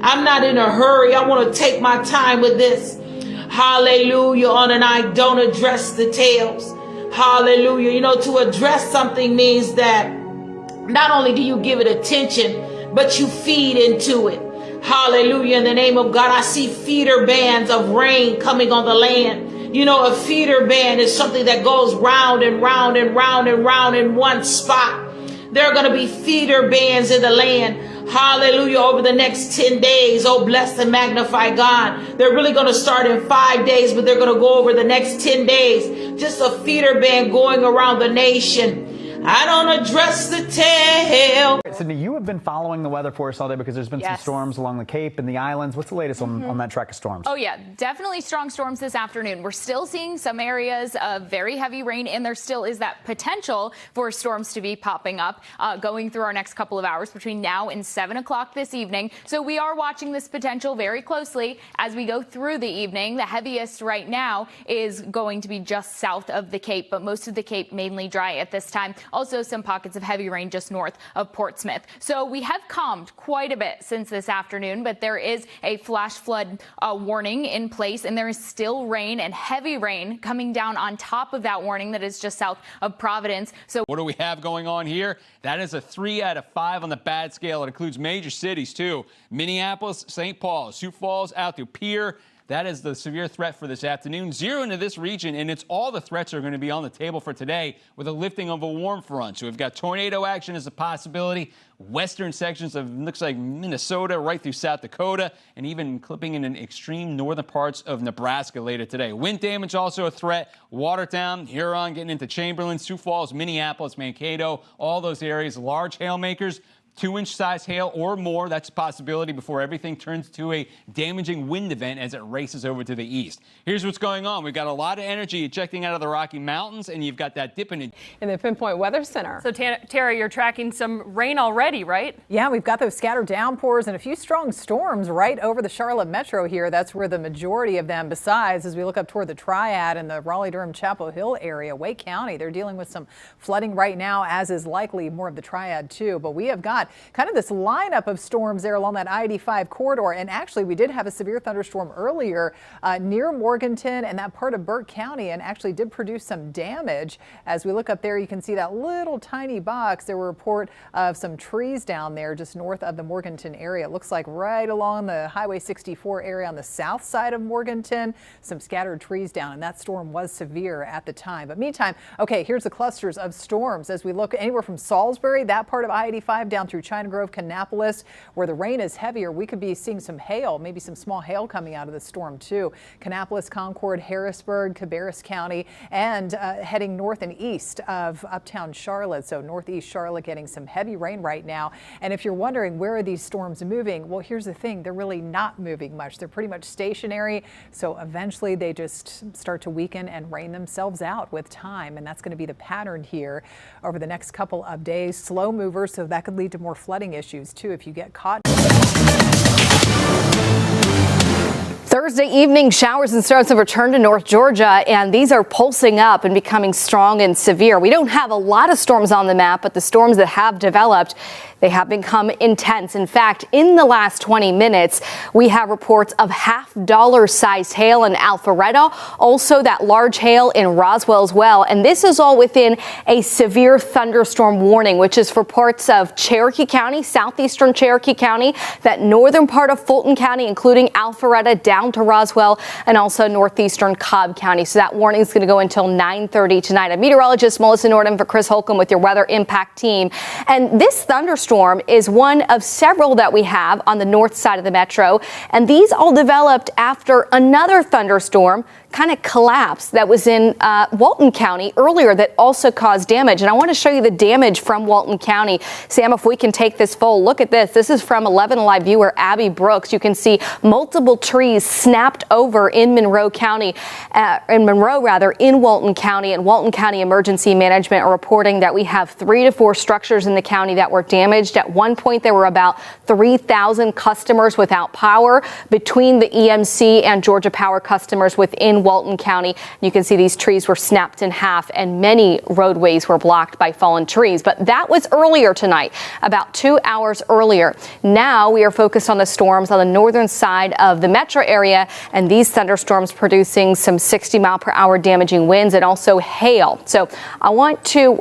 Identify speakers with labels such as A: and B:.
A: I'm not in a hurry. I want to take my time with this. Hallelujah. And I don't address the tails. Hallelujah. You know, to address something means that not only do you give it attention, but you feed into it. Hallelujah. In the name of God, I see feeder bands of rain coming on the land. You know, a feeder band is something that goes round and round and round and round in one spot. There are going to be feeder bands in the land. Hallelujah. Over the next 10 days. Oh, bless and magnify God. They're really going to start in 5 days, but they're going to go over the next 10 days. Just a feeder band going around the nation. I don't address the tail.
B: Sydney, you have been following the weather for us all day because there's been some storms along the Cape and the islands. What's the latest on that track of storms?
C: Oh, yeah, definitely strong storms this afternoon. We're still seeing some areas of very heavy rain, and there still is that potential for storms to be popping up going through our next couple of hours between now and 7 o'clock this evening. So we are watching this potential very closely as we go through the evening. The heaviest right now is going to be just south of the Cape, but most of the Cape mainly dry at this time. Also, some pockets of heavy rain just north of Portsmouth. So we have calmed quite a bit since this afternoon, but there is a flash flood warning in place, and there is still rain and heavy rain coming down on top of that warning that is just south of Providence. So
D: what do we have going on here? That is a 3 out of 5 on the bad scale. It includes major cities, too. Minneapolis, St. Paul, Sioux Falls, out through Pierre. That is the severe threat for this afternoon. Zero into this region, and it's all the threats are going to be on the table for today with a lifting of a warm front. So we've got tornado action as a possibility. Western sections of, looks like Minnesota right through South Dakota, and even clipping in extreme northern parts of Nebraska later today. Wind damage also a threat. Watertown, Huron, getting into Chamberlain, Sioux Falls, Minneapolis, Mankato, all those areas. Large hail makers. 2-inch size hail or more, that's a possibility before everything turns to a damaging wind event as it races over to the east. Here's what's going on. We've got a lot of energy ejecting out of the Rocky Mountains, and you've got that dip in
E: the Pinpoint Weather Center.
F: So, Tara, you're tracking some rain already, right?
E: Yeah, we've got those scattered downpours and a few strong storms right over the Charlotte metro here. That's where the majority of them. Besides, as we look up toward the Triad and the Raleigh-Durham Chapel Hill area, Wake County, they're dealing with some flooding right now, as is likely more of the Triad too. But we have got kind of this lineup of storms there along that I-85 corridor. And actually, we did have a severe thunderstorm earlier near Morganton and that part of Burke County, and actually did produce some damage. As we look up there, you can see that little tiny box. There were a report of some trees down there just north of the Morganton area. It looks like right along the Highway 64 area on the south side of Morganton, some scattered trees down, and that storm was severe at the time. But meantime, okay, here's the clusters of storms as we look anywhere from Salisbury, that part of I-85 down through China Grove, Kannapolis, where the rain is heavier. We could be seeing some hail, maybe some small hail coming out of the storm too. Kannapolis, Concord, Harrisburg, Cabarrus County, and heading north and east of uptown Charlotte. So northeast Charlotte getting some heavy rain right now. And if you're wondering where are these storms moving, well, here's the thing. They're really not moving much. They're pretty much stationary. So eventually they just start to weaken and rain themselves out with time. And that's going to be the pattern here over the next couple of days. Slow movers, so that could lead to more flooding issues too if you get caught.
G: Thursday evening, showers and storms have returned to North Georgia, and these are pulsing up and becoming strong and severe. We don't have a lot of storms on the map, but the storms that have developed, they have become intense. In fact, in the last 20 minutes, we have reports of half-dollar-sized hail in Alpharetta, also that large hail in Roswell as well. And this is all within a severe thunderstorm warning, which is for parts of Cherokee County, southeastern Cherokee County, that northern part of Fulton County, including Alpharetta down to Roswell, and also northeastern Cobb County. So that warning is going to go until 9:30 tonight. I'm meteorologist Melissa Nordham for Chris Holcomb with your Weather Impact team. And this thunderstorm is one of several that we have on the north side of the metro. And these all developed after another thunderstorm kind of collapsed that was in Walton County earlier that also caused damage. And I want to show you the damage from Walton County. Sam, if we can take this full look at this. This is from 11 Alive viewer Abby Brooks. You can see multiple trees snapped over in Monroe County, in Walton County. And Walton County Emergency Management are reporting that we have 3 to 4 structures in the county that were damaged. At one point, there were about 3,000 customers without power between the EMC and Georgia Power customers within Walton County. You can see these trees were snapped in half and many roadways were blocked by fallen trees. But that was earlier tonight, about 2 hours earlier. Now we are focused on the storms on the northern side of the metro area, and these thunderstorms producing some 60-mile-per-hour damaging winds and also hail. So what I want to